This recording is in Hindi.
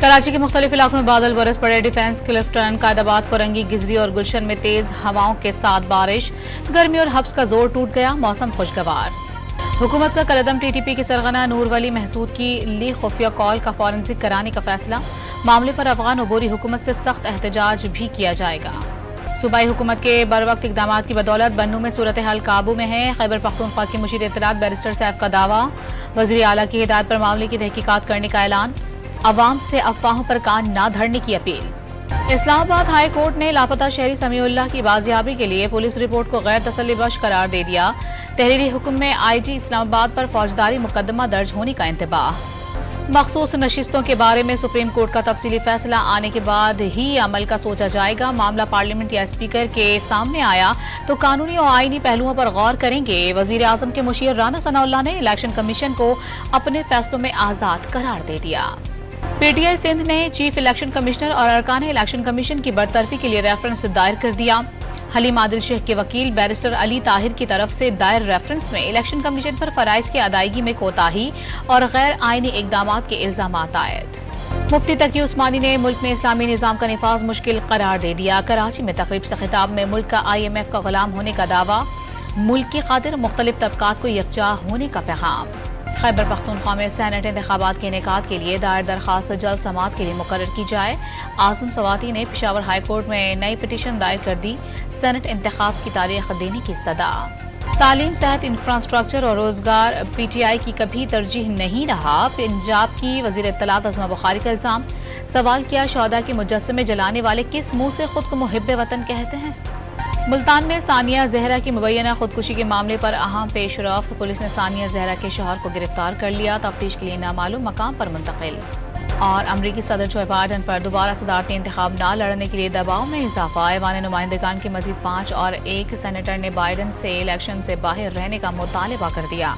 कराची के मुख्तलिफ इलाकों में बादल बरस पड़े। डिफेंस, क्लिफ्टन, कायदाबाद, कोरंगी, गिजरी और गुलशन में तेज हवाओं के साथ बारिश। गर्मी और हब्स का जोर टूट गया, मौसम खुशगवार। हुकूमत का कलदम टीटीपी के सरगना नूर वली महसूद की ली खुफिया कॉल का फॉरेंसिक कराने का फैसला। मामले पर अफगान अबूरी हुकूमत से सख्त एहतजाज भी किया जाएगा। सूबाई हुकूमत के बरवक्त इकदाम की बदौलत बन्नू में सूरत हाल काबू में है। खैबर पख्तूनख्वा के मुशीर इत्तलात बैरिस्टर सैफ का दावा। वज़ीर आला की हिदायत पर मामले की तहकीकात करने का ऐलान। अवाम से अफवाहों पर कान न धरने की अपील। इस्लामाबाद हाई कोर्ट ने लापता शहरी समीउल्लाह की बाजियाबी के लिए पुलिस रिपोर्ट को गैर तसल्लीबख्श करार दे दिया। तहरीरी हुक्म में आईजी इस्लामाबाद पर फौजदारी मुकदमा दर्ज होने का इंतबाह। मखसूस नशिस्तों के बारे में सुप्रीम कोर्ट का तफसीली फैसला आने के बाद ही अमल का सोचा जाएगा। मामला पार्लियामेंट या स्पीकर के सामने आया तो कानूनी और आईनी पहलुओं पर गौर करेंगे। वजीर आजम के मुशीर राना सनाउल्लाह ने इलेक्शन कमीशन को अपने फैसलों में आजाद करार दे दिया। पीटीआई सिंध ने चीफ इलेक्शन कमिश्नर और अरकान इलेक्शन कमीशन की बरतरफी के लिए रेफरेंस दायर कर दिया। हलीम आदिल शेख के वकील बैरिस्टर अली ताहिर की तरफ से दायर रेफरेंस में इलेक्शन कमीशन पर फराइज की अदायगी में कोताही और गैर आईनी इकदाम के इल्जाम आयद। मुफ्ती तकी उस्मानी ने मुल्क में इस्लामी निज़ाम का निफाज मुश्किल करार दे दिया। कराची में तकरीब से खिताब में मुल्क का IMF का गुलाम होने का दावा। मुल्क की खातिर मुख्तलिफ तबकात को यकजा होने का पैगाम। खैबर पख्तूनख्वा में सेनेट इंतखाबात के इनेकाद के लिए दायर दरखास्त जल्द समाअत के लिए मुकर्रर की जाए। आजम सवाती ने पेशावर हाई कोर्ट में नई पिटीशन दायर कर दी। सेनेट इंतखाब की तारीख देने की इस्तदा। तालीम, सेहत, इंफ्रास्ट्रक्चर और रोजगार PTI की कभी तरजीह नहीं रहा। पंजाब की वजीर इत्तलात अज़मा बुखारी का इल्जाम। सवाल किया, शौदा के मुजस्समे जलाने वाले किस मुंह से खुद को मुहिब्बे वतन कहते हैं। मुल्तान में सानिया जहरा की मुबैना खुदकुशी के मामले पर अहम पेशरफ्त। पुलिस ने सानिया जहरा के शौहर को गिरफ्तार कर लिया। तफ्तीश के लिए नामालूम मकाम पर मुंतकिल। और अमरीकी सदर जो बाइडन पर दोबारा सदारती इंतखाब न लड़ने के लिए दबाव में इजाफा। ऐवान नुमाइंदगान के मजीद 5 और 1 सेनेटर ने बाइडन से इलेक्शन से बाहर रहने का मुतालबा कर दिया।